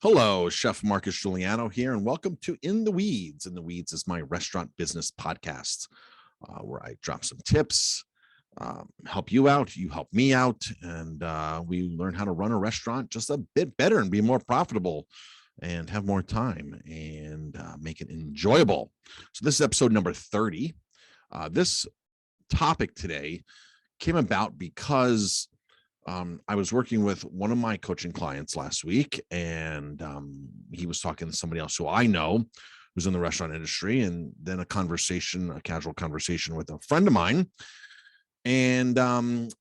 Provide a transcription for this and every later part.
Hello, Chef Marcus Guiliano here, and welcome to In the Weeds. In the Weeds is my restaurant business podcast where I drop some tips, help you out, you help me out, and we learn how to run a restaurant just a bit better and be more profitable and have more time and make it enjoyable. So this is episode number 30. This topic today came about because I was working with one of my coaching clients last week, and he was talking to somebody else who I know who's in the restaurant industry, and then a casual conversation with a friend of mine, and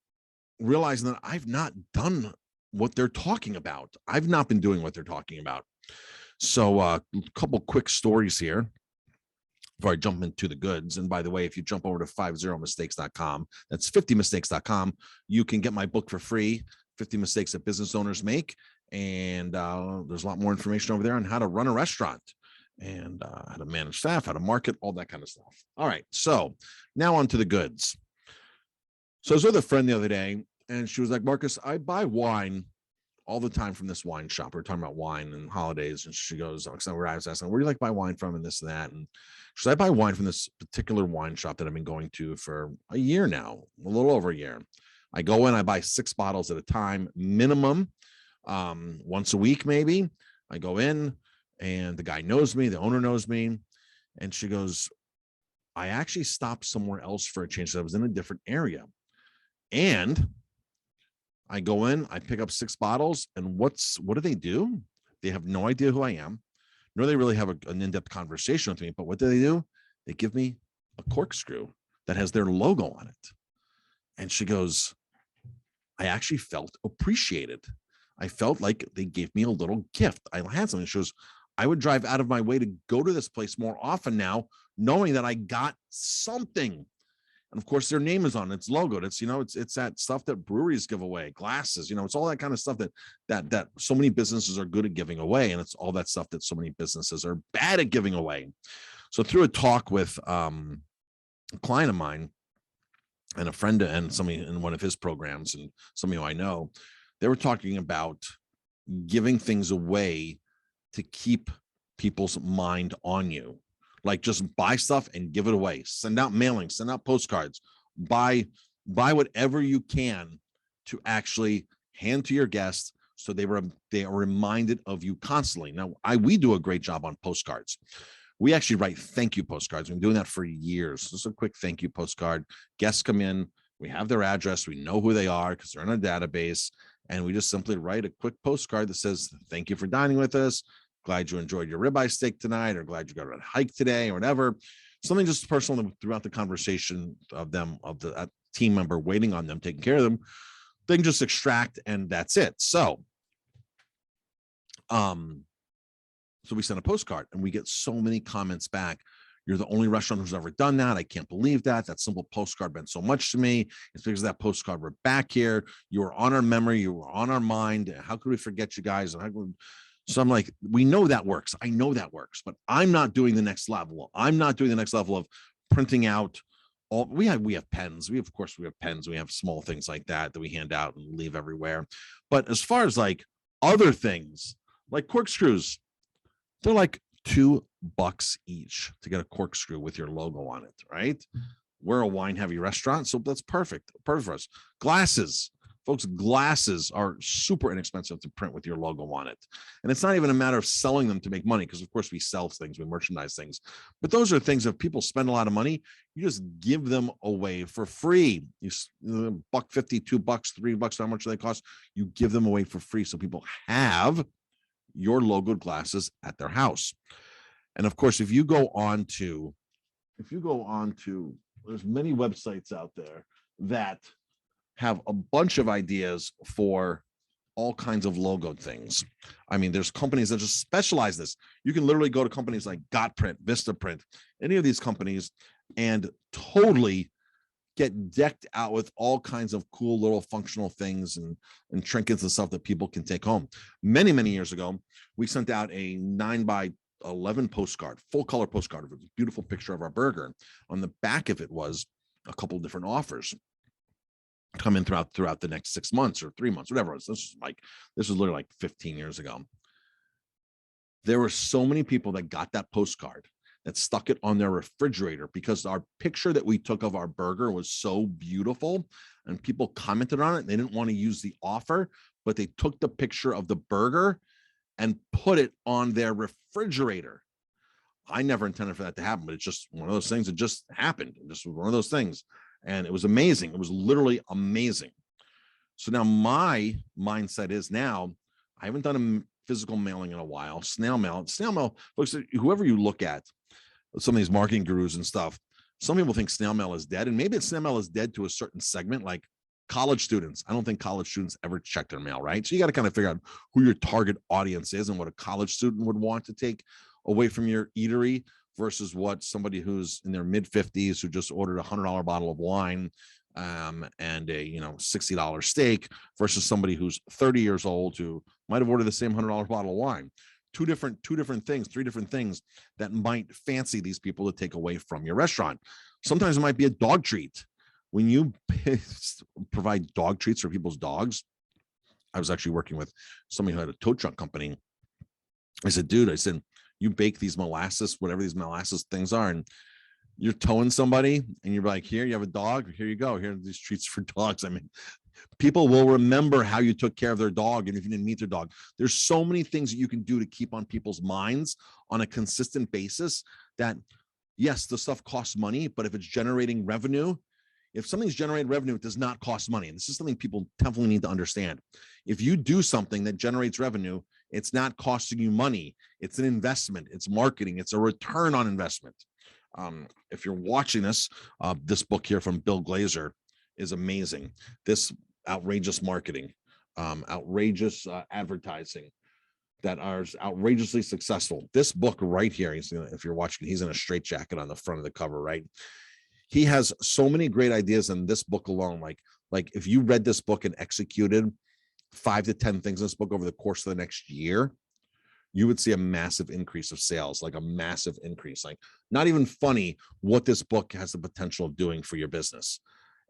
realizing that I've not done what they're talking about. I've not been doing what they're talking about. So a couple quick stories here before I jump into the goods. And by the way, if you jump over to 50mistakes.com, that's 50mistakes.com, you can get my book for free, 50 Mistakes That Business Owners Make. And there's a lot more information over there on how to run a restaurant and how to manage staff, how to market, all that kind of stuff. All right, so now on to the goods. So I was with a friend the other day, and she was like, Marcus, I buy wine all the time from this wine shop. We're talking about wine and holidays. And she goes, I was asking, where do you like buy wine from and this and that? And she said, I buy wine from this particular wine shop that I've been going to for a year now, a little over a year. I go in, I buy 6 bottles at a time, minimum, once a week, maybe. I go in and the guy knows me, the owner knows me. And she goes, I actually stopped somewhere else for a change. So I was in a different area. And I go in, I pick up 6 bottles, and what do? They have no idea who I am, nor they really have an in-depth conversation with me. But what do? They give me a corkscrew that has their logo on it. And she goes, I actually felt appreciated. I felt like they gave me a little gift. I had something. She goes, I would drive out of my way to go to this place more often now, knowing that I got something. And of course, their name is on it. It's logoed. It's that stuff that breweries give away, glasses. It's all that kind of stuff that so many businesses are good at giving away, and it's all that stuff that so many businesses are bad at giving away. So through a talk with a client of mine and a friend and somebody in one of his programs and somebody who I know, they were talking about giving things away to keep people's mind on you. Like just buy stuff and give it away. Send out mailings, send out postcards, buy whatever you can to actually hand to your guests so they are reminded of you constantly. Now, we do a great job on postcards. We actually write thank you postcards. We've been doing that for years. Just a quick thank you postcard. Guests come in, we have their address, we know who they are because they're in a database, and we just simply write a quick postcard that says, thank you for dining with us. Glad you enjoyed your ribeye steak tonight, or glad you got on a hike today, or whatever. Something just personal throughout the conversation of the team member waiting on them, taking care of them. They can just extract, and that's it. So we send a postcard, and we get so many comments back. You're the only restaurant who's ever done that. I can't believe that. That simple postcard meant so much to me. It's because of that postcard we're back here. You were on our memory. You were on our mind. How could we forget you guys? So I'm like, we know that works. I know that works, but I'm not doing the next level. I'm not doing the next level of printing out all. We have pens. We have pens. We have small things like that we hand out and leave everywhere. But as far as like other things, like corkscrews, they're like $2 each to get a corkscrew with your logo on it, right? We're a wine-heavy restaurant, so that's perfect for us. Glasses. Folks, glasses are super inexpensive to print with your logo on it. And it's not even a matter of selling them to make money, because of course we sell things, we merchandise things. But those are things that if people spend a lot of money, you just give them away for free. You $1.50, $2, $3, how much do they cost? You give them away for free so people have your logoed glasses at their house. And of course, if you go on to, there's many websites out there that have a bunch of ideas for all kinds of logo things. I mean, there's companies that just specialize this. You can literally go to companies like Gotprint, Vistaprint, any of these companies, and totally get decked out with all kinds of cool little functional things and trinkets and stuff that people can take home. Many, many years ago, we sent out a 9x11 postcard, full color postcard with a beautiful picture of our burger. On the back of it was a couple of different offers come in throughout the next 6 months or 3 months, whatever it was. This was literally like 15 years ago. There were so many people that got that postcard, that stuck it on their refrigerator because our picture that we took of our burger was so beautiful, and people commented on it. They didn't want to use the offer, but they took the picture of the burger and put it on their refrigerator. I never intended for that to happen, but it's just one of those things that just happened. It just was one of those things. And it was amazing. It was literally amazing. So now my mindset is now I haven't done a physical mailing in a while. Snail mail, folks, whoever you look at, some of these marketing gurus and stuff, some people think snail mail is dead. And maybe snail mail is dead to a certain segment, like college students. I don't think college students ever check their mail, right? So you got to kind of figure out who your target audience is and what a college student would want to take away from your eatery versus what somebody who's in their mid 50s who just ordered a $100 bottle of wine and a $60 steak versus somebody who's 30 years old who might have ordered the same $100 bottle of wine. Two different things, three different things that might fancy these people to take away from your restaurant. Sometimes it might be a dog treat. When you provide dog treats for people's dogs, I was actually working with somebody who had a tow truck company. I said, dude, you bake these molasses, whatever these molasses things are, and you're towing somebody and you're like, here, you have a dog. Here you go. Here are these treats for dogs. I mean, people will remember how you took care of their dog. And if you didn't meet their dog, there's so many things that you can do to keep on people's minds on a consistent basis that, yes, the stuff costs money, but if it's generating revenue, if something's generating revenue, it does not cost money. And this is something people definitely need to understand. If you do something that generates revenue, it's not costing you money. It's an investment. It's marketing. It's a return on investment. If you're watching this book here from Bill Glazer is amazing. This outrageous marketing, outrageous advertising that are outrageously successful. This book right here, if you're watching, he's in a straitjacket on the front of the cover, right? He has so many great ideas in this book alone. Like if you read this book and executed 5 to 10 things in this book over the course of the next year, you would see a massive increase of sales, like a massive increase. Like, not even funny what this book has the potential of doing for your business.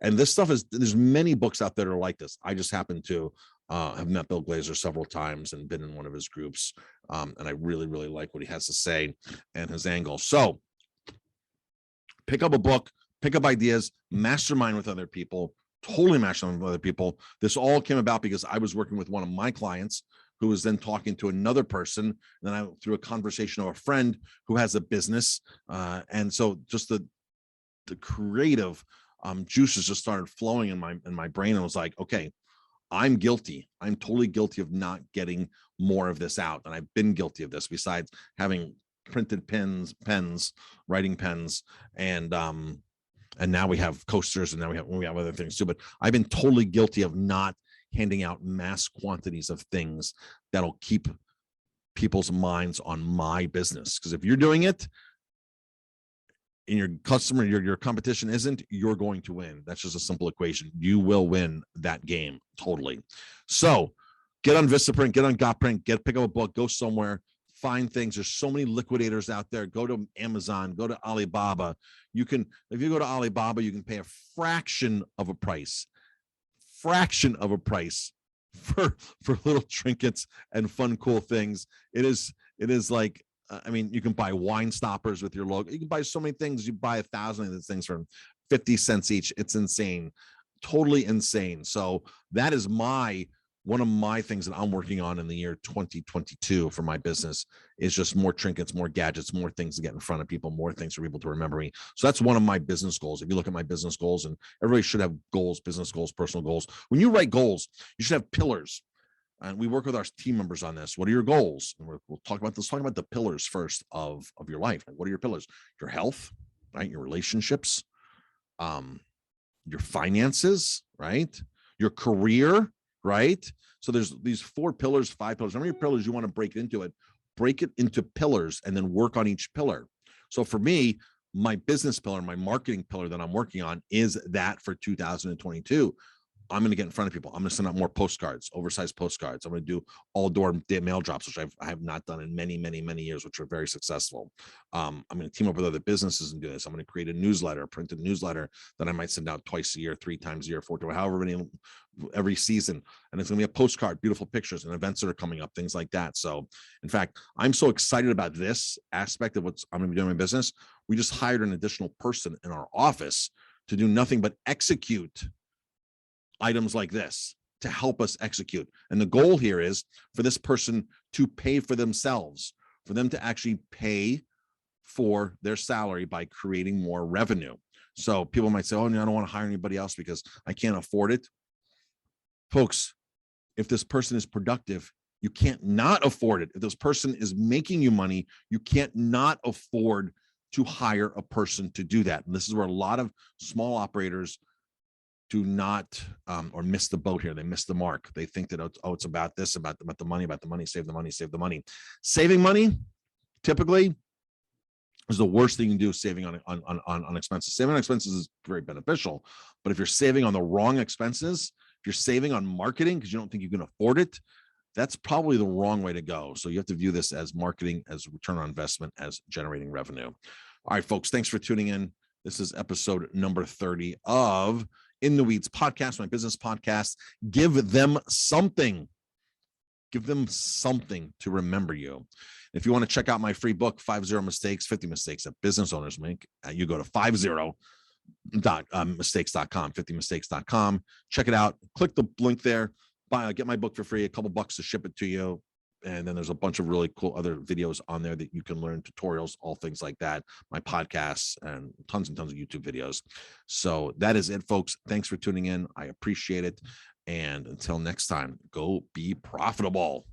And this stuff there's many books out there that are like this. I just happen to have met Bill Glazer several times and been in one of his groups. And I really, really like what he has to say and his angle. So pick up a book, pick up ideas, mastermind with other people, totally mastermind with other people. This all came about because I was working with one of my clients who was then talking to another person. And then through a conversation of a friend who has a business. And so just the creative juices just started flowing in my brain. And I was like, okay, I'm guilty. I'm totally guilty of not getting more of this out. And I've been guilty of this besides having printed pens, writing pens, and now we have coasters, and now we have other things too. But I've been totally guilty of not handing out mass quantities of things that'll keep people's minds on my business. Because if you're doing it and your customer, your competition isn't, you're going to win. That's just a simple equation. You will win that game totally. So get on Vistaprint, get on Gotprint, pick up a book, go somewhere, find things. There's so many liquidators out there. Go to Amazon, go to Alibaba. If you go to Alibaba, you can pay a fraction of a price for little trinkets and fun, cool things. It is like, you can buy wine stoppers with your logo. You can buy so many things. You buy 1,000 of these things for 50 cents each. It's insane, totally insane. So that is one of my things that I'm working on in the year 2022 for my business is just more trinkets, more gadgets, more things to get in front of people, more things for people to remember me. So that's one of my business goals. If you look at my business goals, and everybody should have goals, business goals, personal goals. When you write goals, you should have pillars. And we work with our team members on this. What are your goals? And we'll talk about this. Talk about the pillars first of your life. What are your pillars? Your health, right? Your relationships, your finances, right? Your career, right? So there's these 4 pillars, 5 pillars. How many pillars you want to break it into pillars, and then work on each pillar. So for me, my business pillar, my marketing pillar that I'm working on is that for 2022. I'm going to get in front of people. I'm going to send out more postcards, oversized postcards. I'm going to do all door mail drops, which I have not done in many, many, many years, which are very successful. I'm going to team up with other businesses and do this. I'm going to create a newsletter, a printed newsletter that I might send out twice a year, 3 times a year, 4 times, however many, every season. And it's going to be a postcard, beautiful pictures and events that are coming up, things like that. So in fact, I'm so excited about this aspect of what I'm going to be doing in my business. We just hired an additional person in our office to do nothing but execute items like this, to help us execute. And the goal here is for this person to pay for themselves, for them to actually pay for their salary by creating more revenue. So people might say, oh, no, I don't want to hire anybody else because I can't afford it. Folks, if this person is productive, you can't not afford it. If this person is making you money, you can't not afford to hire a person to do that. And this is where a lot of small operators do not or miss the boat here. They miss the mark. They think that, oh, it's about this, about the money, save the money, save the money. Saving money typically is the worst thing you can do, saving on expenses. Saving on expenses is very beneficial, but if you're saving on the wrong expenses, if you're saving on marketing because you don't think you can afford it, that's probably the wrong way to go. So you have to view this as marketing, as return on investment, as generating revenue. All right, folks, thanks for tuning in. This is episode number 30 of In the Weeds podcast, my business podcast. Give them something. Give them something to remember you. If you want to check out my free book, 50 Mistakes, 50 Mistakes that Business Owners Make, you go to 50mistakes.com, 50mistakes.com. Check it out. Click the link there. Get my book for free, a couple bucks to ship it to you. And then there's a bunch of really cool other videos on there that you can learn, tutorials, all things like that, my podcasts, and tons of YouTube videos. So that is it, folks. Thanks for tuning in. I appreciate it. And until next time, go be profitable.